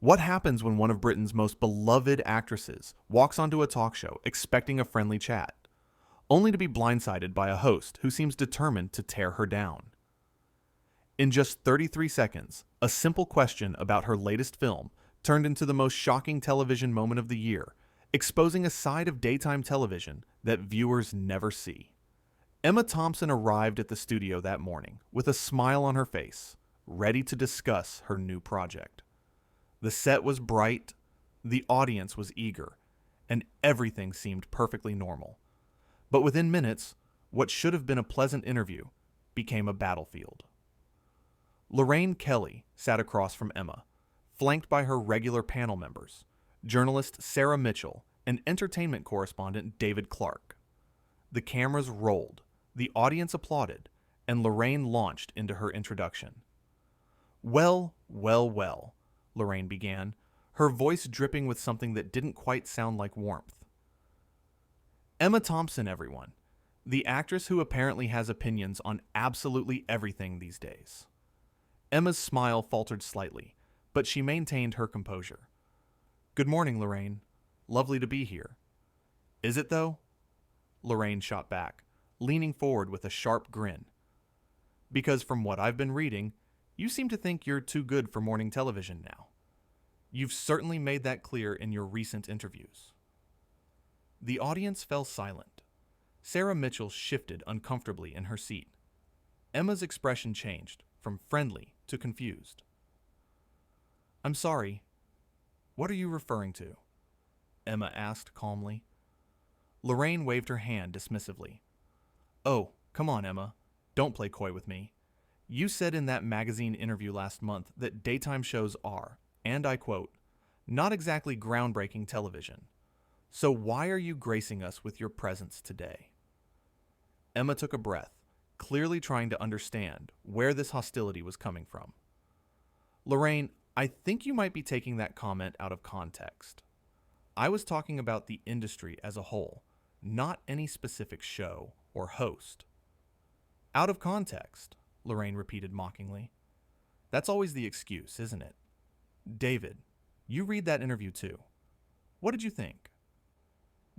What happens when one of Britain's most beloved actresses walks onto a talk show expecting a friendly chat, only to be blindsided by a host who seems determined to tear her down? In just 33 seconds, a simple question about her latest film turned into the most shocking television moment of the year, exposing a side of daytime television that viewers never see. Emma Thompson arrived at the studio that morning with a smile on her face, ready to discuss her new project. The set was bright, the audience was eager, and everything seemed perfectly normal. But within minutes, what should have been a pleasant interview became a battlefield. Lorraine Kelly sat across from Emma, flanked by her regular panel members, journalist Sarah Mitchell and entertainment correspondent David Clark. The cameras rolled, the audience applauded, and Lorraine launched into her introduction. Well, well, well, Lorraine began, her voice dripping with something that didn't quite sound like warmth. Emma Thompson, everyone, the actress who apparently has opinions on absolutely everything these days. Emma's smile faltered slightly, but she maintained her composure. Good morning, Lorraine. Lovely to be here. Is it, though? Lorraine shot back, leaning forward with a sharp grin. Because from what I've been reading, you seem to think you're too good for morning television now. You've certainly made that clear in your recent interviews. The audience fell silent. Sarah Mitchell shifted uncomfortably in her seat. Emma's expression changed from friendly to confused. I'm sorry. What are you referring to? Emma asked calmly. Lorraine waved her hand dismissively. Oh, come on, Emma. Don't play coy with me. You said in that magazine interview last month that daytime shows are, and I quote, not exactly groundbreaking television. So why are you gracing us with your presence today? Emma took a breath, clearly trying to understand where this hostility was coming from. Lorraine, I think you might be taking that comment out of context. I was talking about the industry as a whole, not any specific show or host. Out of context, Lorraine repeated mockingly. That's always the excuse, isn't it? David, you read that interview too. What did you think?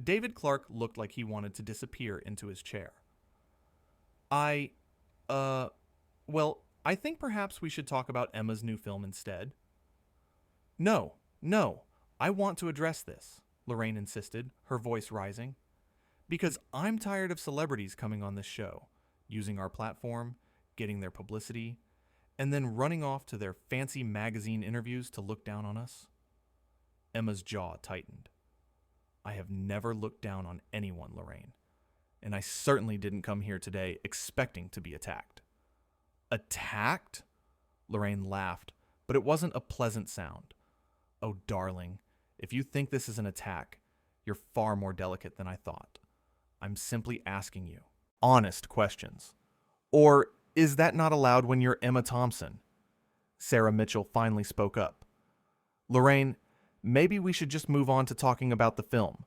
David Clark looked like he wanted to disappear into his chair. Well, I think perhaps we should talk about Emma's new film instead. No, I want to address this, Lorraine insisted, her voice rising. Because I'm tired of celebrities coming on this show, using our platform, getting their publicity, and then running off to their fancy magazine interviews to look down on us. Emma's jaw tightened. I have never looked down on anyone, Lorraine, and I certainly didn't come here today expecting to be attacked. Attacked? Lorraine laughed, but it wasn't a pleasant sound. Oh, darling, if you think this is an attack, you're far more delicate than I thought. I'm simply asking you honest questions. Or is that not allowed when you're Emma Thompson? Sarah Mitchell finally spoke up. Lorraine, maybe we should just move on to talking about the film.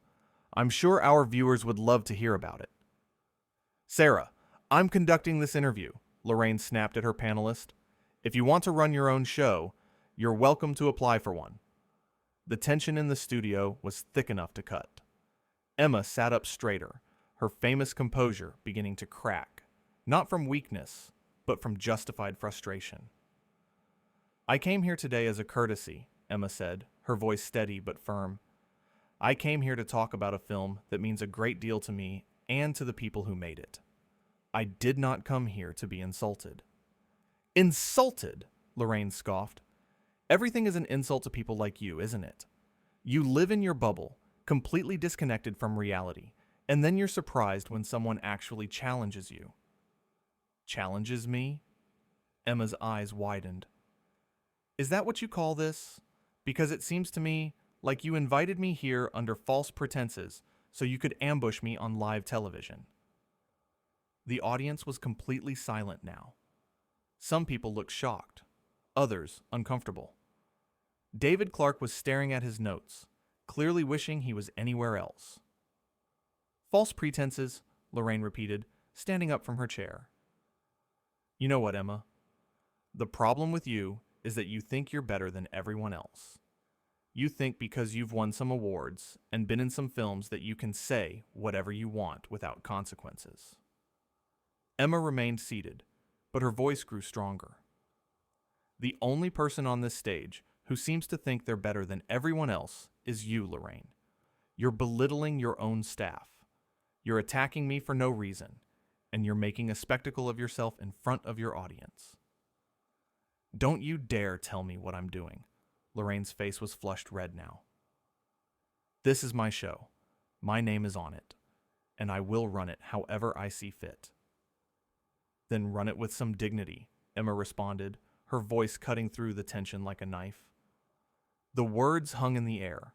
I'm sure our viewers would love to hear about it. Sarah, I'm conducting this interview, Lorraine snapped at her panelist. If you want to run your own show, you're welcome to apply for one. The tension in the studio was thick enough to cut. Emma sat up straighter, her famous composure beginning to crack, not from weakness, but from justified frustration. I came here today as a courtesy, Emma said, her voice steady but firm. I came here to talk about a film that means a great deal to me and to the people who made it. I did not come here to be insulted. Insulted? Lorraine scoffed. Everything is an insult to people like you, isn't it? You live in your bubble, completely disconnected from reality, and then you're surprised when someone actually challenges you. Challenges me? Emma's eyes widened. Is that what you call this? Because it seems to me like you invited me here under false pretenses so you could ambush me on live television. The audience was completely silent now. Some people looked shocked, others uncomfortable. David Clark was staring at his notes, clearly wishing he was anywhere else. False pretenses, Lorraine repeated, standing up from her chair. You know what, Emma? The problem with you is that you think you're better than everyone else. You think because you've won some awards and been in some films that you can say whatever you want without consequences. Emma remained seated, but her voice grew stronger. The only person on this stage who seems to think they're better than everyone else is you, Lorraine. You're belittling your own staff. You're attacking me for no reason, and you're making a spectacle of yourself in front of your audience. Don't you dare tell me what I'm doing. Lorraine's face was flushed red now. This is my show. My name is on it, and I will run it however I see fit. Then run it with some dignity, Emma responded, her voice cutting through the tension like a knife. The words hung in the air.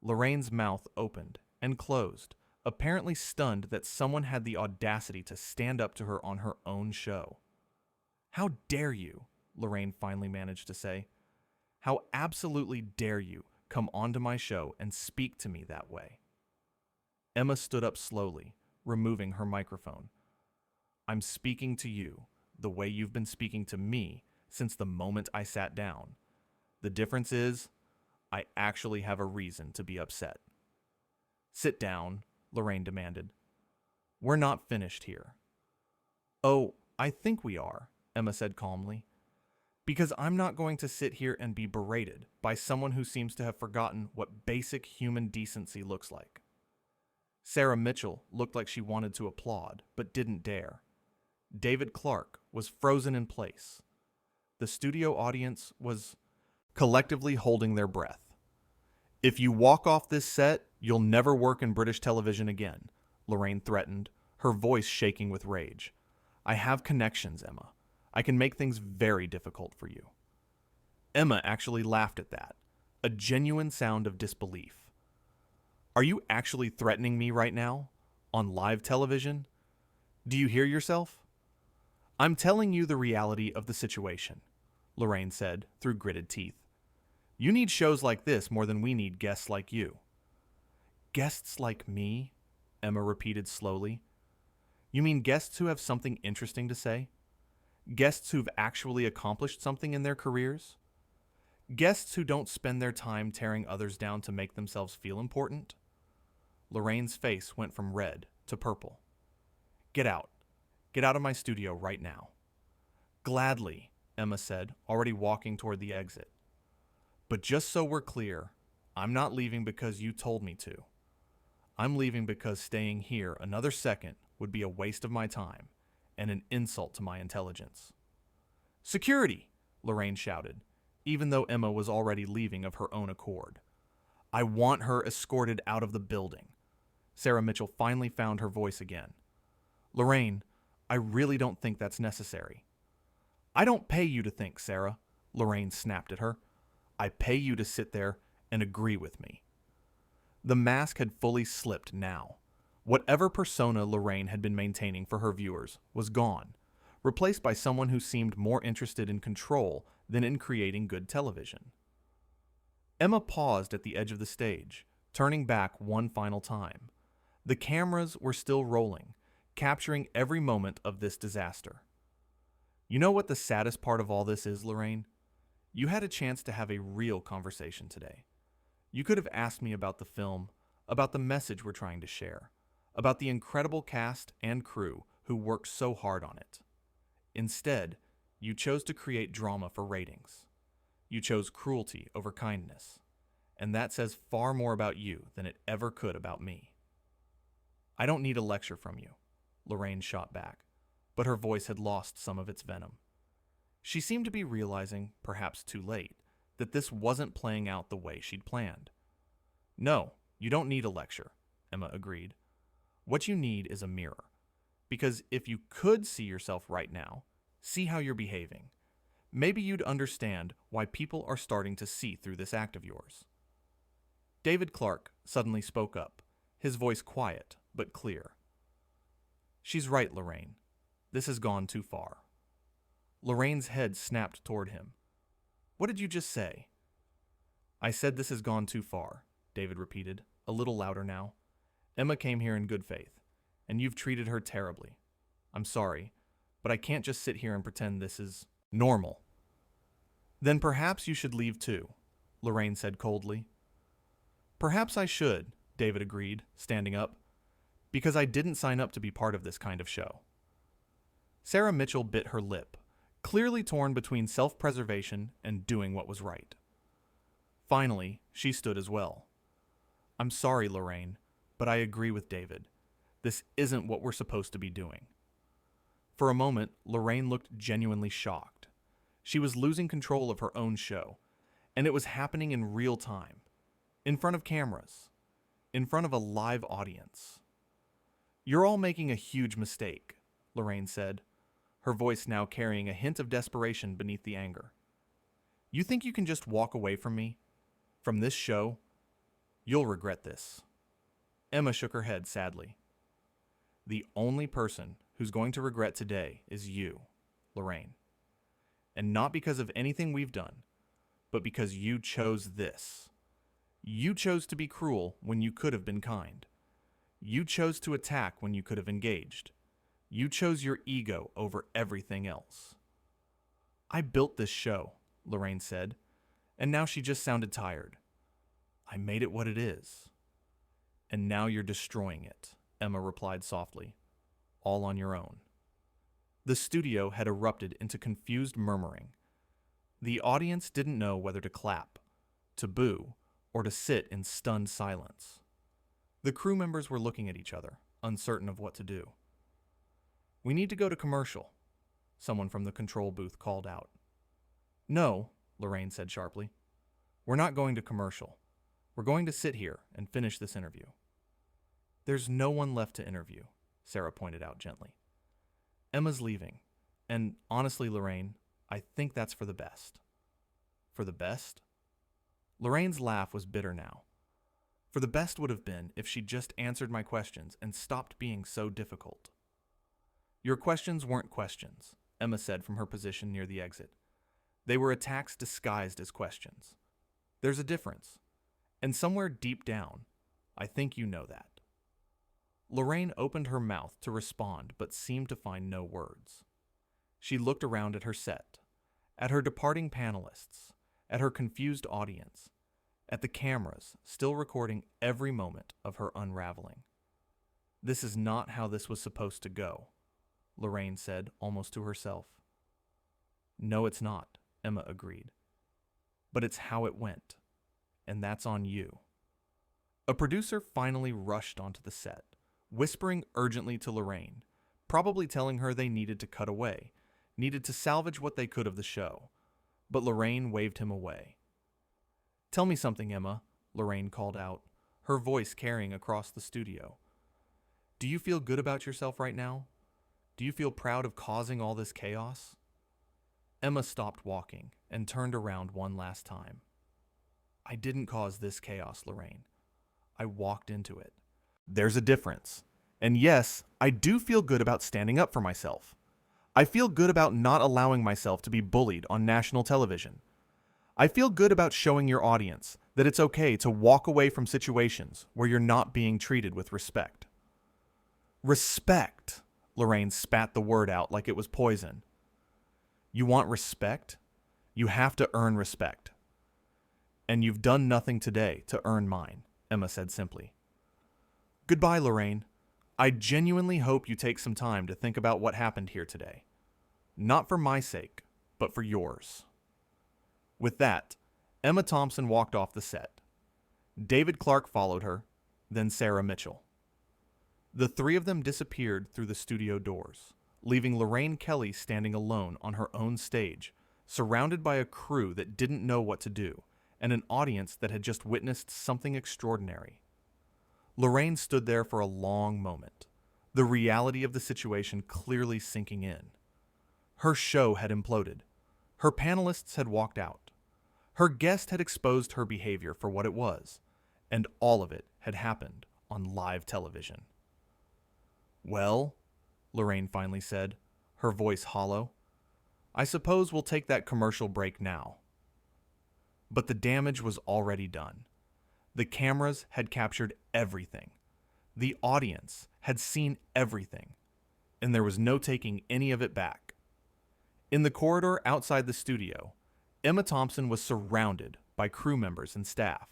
Lorraine's mouth opened and closed, apparently stunned that someone had the audacity to stand up to her on her own show. How dare you, Lorraine finally managed to say. How absolutely dare you come onto my show and speak to me that way? Emma stood up slowly, removing her microphone. I'm speaking to you the way you've been speaking to me since the moment I sat down. The difference is, I actually have a reason to be upset. Sit down, Lorraine demanded. We're not finished here. Oh, I think we are, Emma said calmly. Because I'm not going to sit here and be berated by someone who seems to have forgotten what basic human decency looks like. Sarah Mitchell looked like she wanted to applaud, but didn't dare. David Clark was frozen in place. The studio audience was collectively holding their breath. If you walk off this set, you'll never work in British television again, Lorraine threatened, her voice shaking with rage. I have connections, Emma. I can make things very difficult for you. Emma actually laughed at that, a genuine sound of disbelief. Are you actually threatening me right now? On live television? Do you hear yourself? I'm telling you the reality of the situation, Lorraine said through gritted teeth. You need shows like this more than we need guests like you. Guests like me? Emma repeated slowly. You mean guests who have something interesting to say? Guests who've actually accomplished something in their careers? Guests who don't spend their time tearing others down to make themselves feel important? Lorraine's face went from red to purple. Get out. Get out of my studio right now. Gladly, Emma said, already walking toward the exit. But just so we're clear, I'm not leaving because you told me to. I'm leaving because staying here another second would be a waste of my time and an insult to my intelligence. Security! Lorraine shouted, even though Emma was already leaving of her own accord. I want her escorted out of the building. Sarah Mitchell finally found her voice again. Lorraine, I really don't think that's necessary. I don't pay you to think, Sarah, Lorraine snapped at her. I pay you to sit there and agree with me. The mask had fully slipped now. Whatever persona Lorraine had been maintaining for her viewers was gone, replaced by someone who seemed more interested in control than in creating good television. Emma paused at the edge of the stage, turning back one final time. The cameras were still rolling, capturing every moment of this disaster. You know what the saddest part of all this is, Lorraine? You had a chance to have a real conversation today. You could have asked me about the film, about the message we're trying to share, about the incredible cast and crew who worked so hard on it. Instead, you chose to create drama for ratings. You chose cruelty over kindness. And that says far more about you than it ever could about me. I don't need a lecture from you, Lorraine shot back, but her voice had lost some of its venom. She seemed to be realizing, perhaps too late, that this wasn't playing out the way she'd planned. No, you don't need a lecture, Emma agreed. What you need is a mirror. Because if you could see yourself right now, see how you're behaving, maybe you'd understand why people are starting to see through this act of yours. David Clark suddenly spoke up, his voice quiet but clear. She's right, Lorraine. This has gone too far. Lorraine's head snapped toward him. What did you just say? I said this has gone too far, David repeated, a little louder now. Emma came here in good faith, and you've treated her terribly. I'm sorry, but I can't just sit here and pretend this is normal. Then perhaps you should leave too, Lorraine said coldly. Perhaps I should, David agreed, standing up, because I didn't sign up to be part of this kind of show. Sarah Mitchell bit her lip, clearly torn between self-preservation and doing what was right. Finally, she stood as well. I'm sorry, Lorraine, but I agree with David. This isn't what we're supposed to be doing. For a moment, Lorraine looked genuinely shocked. She was losing control of her own show, and it was happening in real time, in front of cameras, in front of a live audience. You're all making a huge mistake, Lorraine said, her voice now carrying a hint of desperation beneath the anger. You think you can just walk away from me? From this show? You'll regret this. Emma shook her head sadly. The only person who's going to regret today is you, Lorraine. And not because of anything we've done, but because you chose this. You chose to be cruel when you could have been kind. You chose to attack when you could have engaged. You chose your ego over everything else. I built this show, Lorraine said, and now she just sounded tired. I made it what it is. And now you're destroying it, Emma replied softly, all on your own. The studio had erupted into confused murmuring. The audience didn't know whether to clap, to boo, or to sit in stunned silence. The crew members were looking at each other, uncertain of what to do. We need to go to commercial, someone from the control booth called out. No, Lorraine said sharply. We're not going to commercial. We're going to sit here and finish this interview. There's no one left to interview, Sarah pointed out gently. Emma's leaving, and honestly, Lorraine, I think that's for the best. For the best? Lorraine's laugh was bitter now. For the best would have been if she'd just answered my questions and stopped being so difficult. Your questions weren't questions, Emma said from her position near the exit. They were attacks disguised as questions. There's a difference, and somewhere deep down, I think you know that. Lorraine opened her mouth to respond but seemed to find no words. She looked around at her set, at her departing panelists, at her confused audience, at the cameras still recording every moment of her unraveling. This is not how this was supposed to go, Lorraine said almost to herself. No, it's not, Emma agreed. But it's how it went, and that's on you. A producer finally rushed onto the set, whispering urgently to Lorraine, probably telling her they needed to cut away, needed to salvage what they could of the show. But Lorraine waved him away. Tell me something, Emma, Lorraine called out, her voice carrying across the studio. Do you feel good about yourself right now? Do you feel proud of causing all this chaos? Emma stopped walking and turned around one last time. I didn't cause this chaos, Lorraine. I walked into it. There's a difference. And yes, I do feel good about standing up for myself. I feel good about not allowing myself to be bullied on national television. I feel good about showing your audience that it's okay to walk away from situations where you're not being treated with respect. Respect, Lorraine spat the word out like it was poison. You want respect? You have to earn respect. And you've done nothing today to earn mine, Emma said simply. Goodbye, Lorraine. I genuinely hope you take some time to think about what happened here today. Not for my sake, but for yours. With that, Emma Thompson walked off the set. David Clark followed her, then Sarah Mitchell. The three of them disappeared through the studio doors, leaving Lorraine Kelly standing alone on her own stage, surrounded by a crew that didn't know what to do, and an audience that had just witnessed something extraordinary. Lorraine stood there for a long moment, the reality of the situation clearly sinking in. Her show had imploded. Her panelists had walked out. Her guest had exposed her behavior for what it was, and all of it had happened on live television. Well, Lorraine finally said, her voice hollow, I suppose we'll take that commercial break now. But the damage was already done. The cameras had captured everything. The audience had seen everything, and there was no taking any of it back. In the corridor outside the studio, Emma Thompson was surrounded by crew members and staff,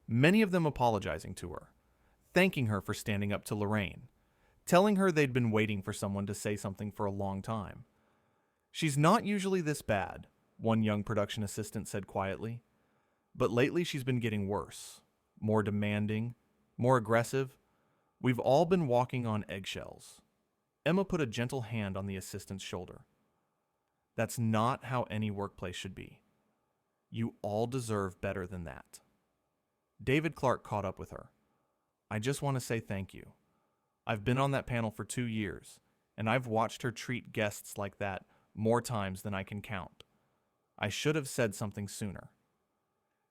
many of them apologizing to her, thanking her for standing up to Lorraine, telling her they'd been waiting for someone to say something for a long time. "She's not usually this bad," one young production assistant said quietly, "but lately she's been getting worse, more demanding, more aggressive. We've all been walking on eggshells." Emma put a gentle hand on the assistant's shoulder. "That's not how any workplace should be. You all deserve better than that." David Clark caught up with her. "I just want to say thank you. I've been on that panel for 2 years, and I've watched her treat guests like that more times than I can count. I should have said something sooner."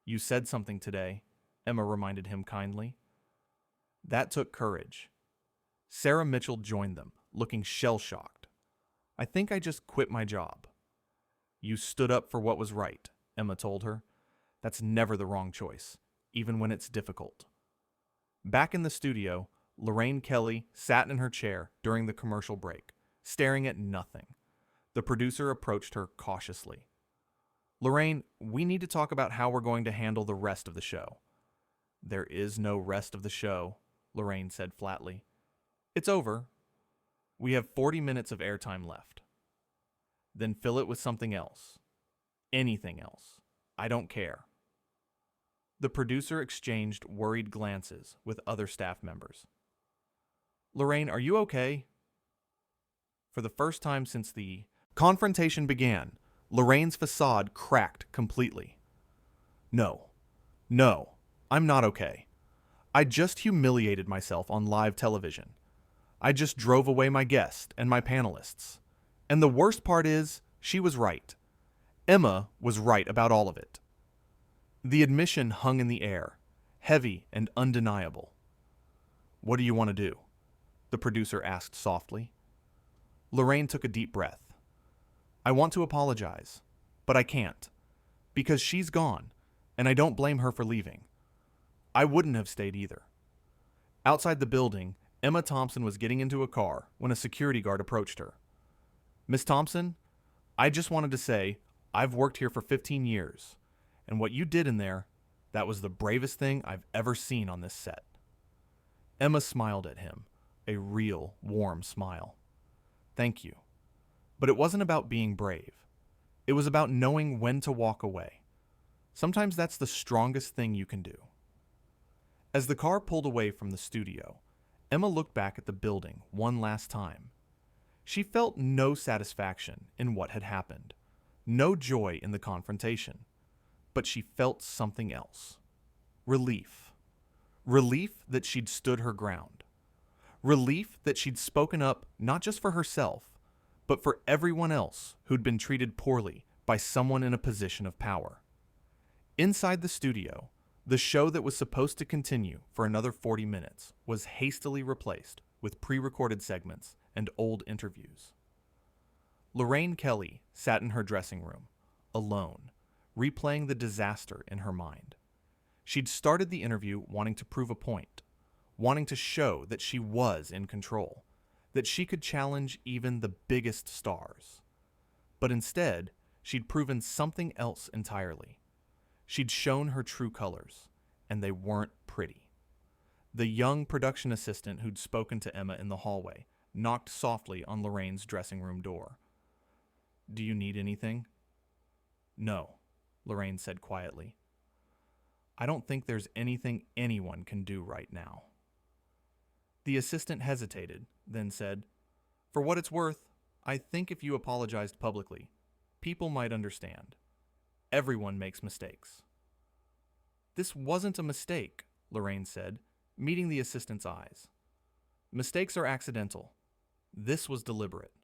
"You said something today," Emma reminded him kindly. "That took courage." Sarah Mitchell joined them, looking shell-shocked. "I think I just quit my job." "You stood up for what was right," Emma told her. "That's never the wrong choice, even when it's difficult." Back in the studio, Lorraine Kelly sat in her chair during the commercial break, staring at nothing. The producer approached her cautiously. "Lorraine, we need to talk about how we're going to handle the rest of the show." "There is no rest of the show," Lorraine said flatly. "It's over. We have 40 minutes of airtime left." "Then fill it with something else. Anything else. I don't care." The producer exchanged worried glances with other staff members. "Lorraine, are you okay?" For the first time since the confrontation began, Lorraine's facade cracked completely. No, I'm not okay. I just humiliated myself on live television. I just drove away my guest and my panelists. And the worst part is, she was right. Emma was right about all of it." The admission hung in the air, heavy and undeniable. "What do you want to do?" the producer asked softly. Lorraine took a deep breath. "I want to apologize, but I can't, because she's gone, and I don't blame her for leaving. I wouldn't have stayed either." Outside the building, Emma Thompson was getting into a car when a security guard approached her. "Miss Thompson, I just wanted to say I've worked here for 15 years, and what you did in there, that was the bravest thing I've ever seen on this set." Emma smiled at him, a real, warm smile. "Thank you. But it wasn't about being brave. It was about knowing when to walk away. Sometimes that's the strongest thing you can do." As the car pulled away from the studio, Emma looked back at the building one last time. She felt no satisfaction in what had happened, no joy in the confrontation, but she felt something else. Relief. Relief that she'd stood her ground. Relief that she'd spoken up not just for herself, but for everyone else who'd been treated poorly by someone in a position of power. Inside the studio, the show that was supposed to continue for another 40 minutes was hastily replaced with pre-recorded segments and old interviews. Lorraine Kelly sat in her dressing room, alone, replaying the disaster in her mind. She'd started the interview wanting to prove a point, wanting to show that she was in control, that she could challenge even the biggest stars. But instead, she'd proven something else entirely. She'd shown her true colors, and they weren't pretty. The young production assistant who'd spoken to Emma in the hallway knocked softly on Lorraine's dressing room door. "Do you need anything?" "No," Lorraine said quietly. "I don't think there's anything anyone can do right now." The assistant hesitated, then said, "For what it's worth, I think if you apologized publicly, people might understand. Everyone makes mistakes." "This wasn't a mistake," Lorraine said, meeting the assistant's eyes. "Mistakes are accidental. This was deliberate.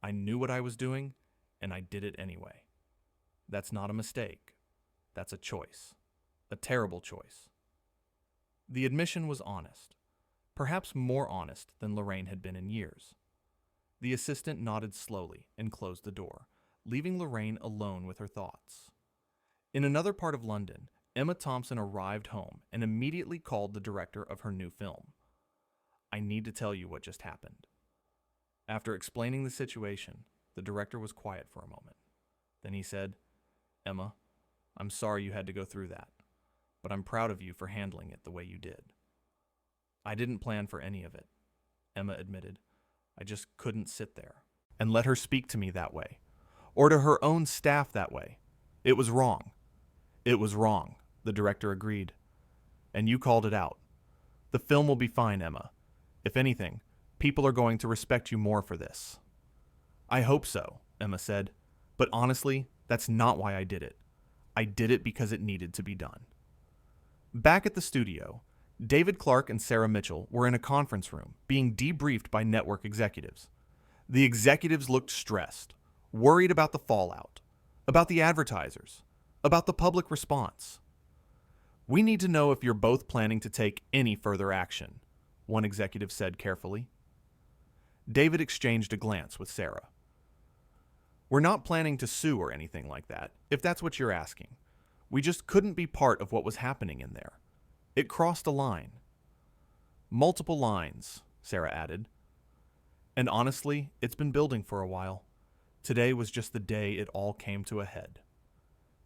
I knew what I was doing, and I did it anyway. That's not a mistake. That's a choice. A terrible choice." The admission was honest, perhaps more honest than Lorraine had been in years. The assistant nodded slowly and closed the door, leaving Lorraine alone with her thoughts. In another part of London, Emma Thompson arrived home and immediately called the director of her new film. "I need to tell you what just happened." After explaining the situation, the director was quiet for a moment. Then he said, "Emma, I'm sorry you had to go through that, but I'm proud of you for handling it the way you did. I didn't plan for any of it, Emma admitted. I just couldn't sit there and let her speak to me that way, or to her own staff that way. It was wrong. It was wrong, the director agreed. And you called it out. The film will be fine, Emma. If anything, people are going to respect you more for this. I hope so, Emma said. But honestly, that's not why I did it. I did it because it needed to be done. Back at the studio, David Clark and Sarah Mitchell were in a conference room being debriefed by network executives. The executives looked stressed, worried about the fallout, about the advertisers, about the public response. We need to know if you're both planning to take any further action, one executive said carefully. David exchanged a glance with Sarah. We're not planning to sue or anything like that, if that's what you're asking. We just couldn't be part of what was happening in there. It crossed a line. Multiple lines, Sarah added. And honestly, it's been building for a while. Today was just the day it all came to a head.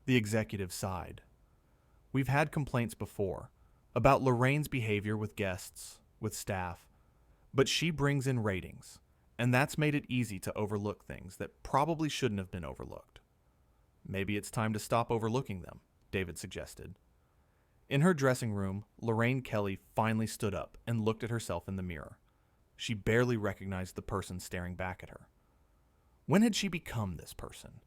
The executive sighed. We've had complaints before about Lorraine's behavior with guests, with staff, but she brings in ratings, and that's made it easy to overlook things that probably shouldn't have been overlooked. Maybe it's time to stop overlooking them, David suggested. In her dressing room, Lorraine Kelly finally stood up and looked at herself in the mirror. She barely recognized the person staring back at her. When had she become this person?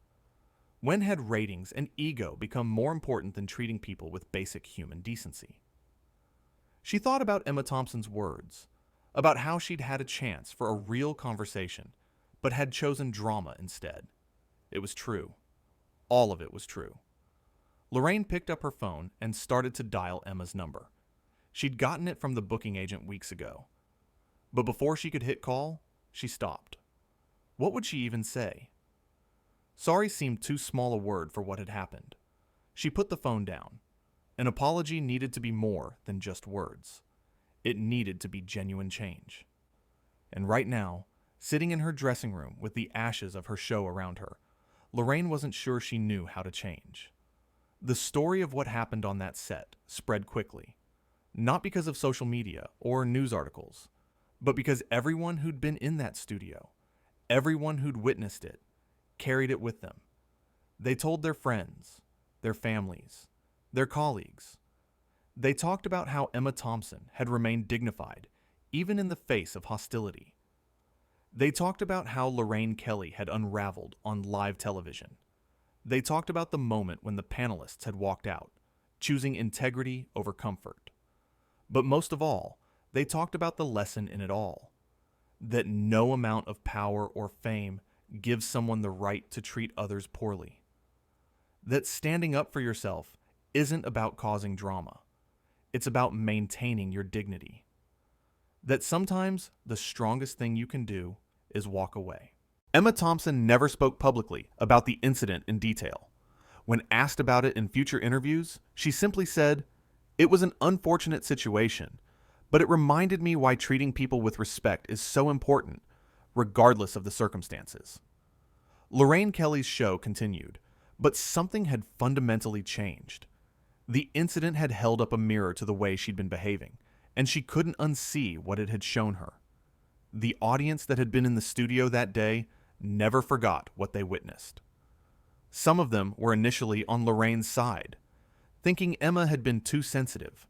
When had ratings and ego become more important than treating people with basic human decency? She thought about Emma Thompson's words, about how she'd had a chance for a real conversation, but had chosen drama instead. It was true. All of it was true. Lorraine picked up her phone and started to dial Emma's number. She'd gotten it from the booking agent weeks ago. But before she could hit call, she stopped. What would she even say? Sorry seemed too small a word for what had happened. She put the phone down. An apology needed to be more than just words. It needed to be genuine change. And right now, sitting in her dressing room with the ashes of her show around her, Lorraine wasn't sure she knew how to change. The story of what happened on that set spread quickly, not because of social media or news articles, but because everyone who'd been in that studio, everyone who'd witnessed it, carried it with them. They told their friends, their families, their colleagues. They talked about how Emma Thompson had remained dignified, even in the face of hostility. They talked about how Lorraine Kelly had unraveled on live television. They talked about the moment when the panelists had walked out, choosing integrity over comfort. But most of all, they talked about the lesson in it all, that no amount of power or fame gives someone the right to treat others poorly. That standing up for yourself isn't about causing drama. It's about maintaining your dignity. That sometimes the strongest thing you can do is walk away. Emma Thompson never spoke publicly about the incident in detail. When asked about it in future interviews, she simply said, "It was an unfortunate situation, but it reminded me why treating people with respect is so important, regardless of the circumstances." Lorraine Kelly's show continued, but something had fundamentally changed. The incident had held up a mirror to the way she'd been behaving, and she couldn't unsee what it had shown her. The audience that had been in the studio that day never forgot what they witnessed. Some of them were initially on Lorraine's side, thinking Emma had been too sensitive.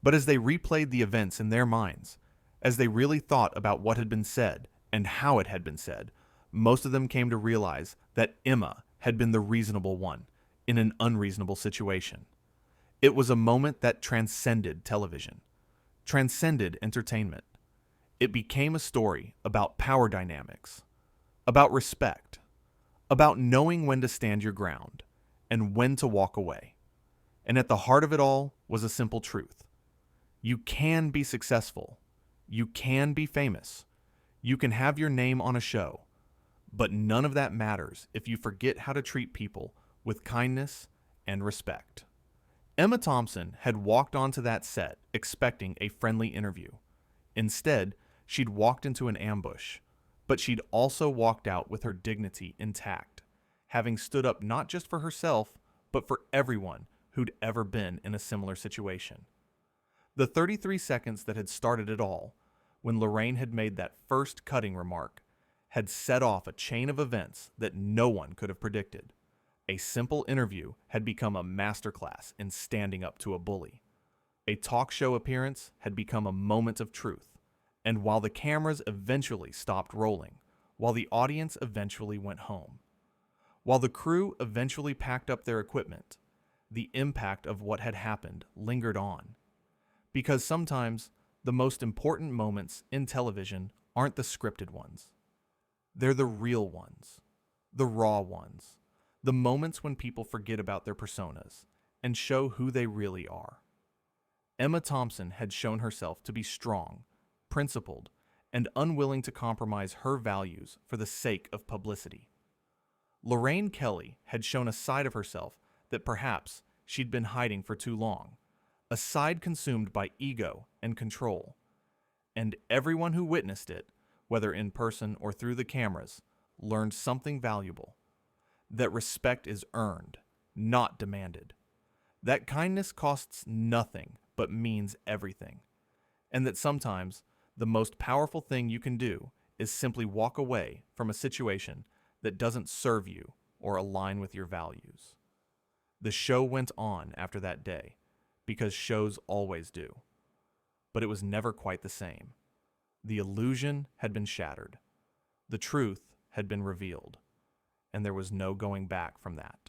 But as they replayed the events in their minds, as they really thought about what had been said and how it had been said, most of them came to realize that Emma had been the reasonable one in an unreasonable situation. It was a moment that transcended television, transcended entertainment. It became a story about power dynamics, about respect, about knowing when to stand your ground and when to walk away. And at the heart of it all was a simple truth. You can be successful. You can be famous. You can have your name on a show. But none of that matters if you forget how to treat people with kindness and respect. Emma Thompson had walked onto that set expecting a friendly interview. Instead, she'd walked into an ambush, but she'd also walked out with her dignity intact, having stood up not just for herself, but for everyone who'd ever been in a similar situation. The 33 seconds that had started it all, when Lorraine had made that first cutting remark, had set off a chain of events that no one could have predicted. A simple interview had become a masterclass in standing up to a bully. A talk show appearance had become a moment of truth. And while the cameras eventually stopped rolling, while the audience eventually went home, while the crew eventually packed up their equipment, the impact of what had happened lingered on. Because sometimes the most important moments in television aren't the scripted ones. They're the real ones, the raw ones, the moments when people forget about their personas and show who they really are. Emma Thompson had shown herself to be strong, principled, and unwilling to compromise her values for the sake of publicity. Lorraine Kelly had shown a side of herself that perhaps she'd been hiding for too long, a side consumed by ego and control. And everyone who witnessed it, whether in person or through the cameras, learned something valuable. That respect is earned, not demanded. That kindness costs nothing but means everything. And that sometimes the most powerful thing you can do is simply walk away from a situation that doesn't serve you or align with your values. The show went on after that day, because shows always do. But it was never quite the same. The illusion had been shattered. The truth had been revealed. And there was no going back from that.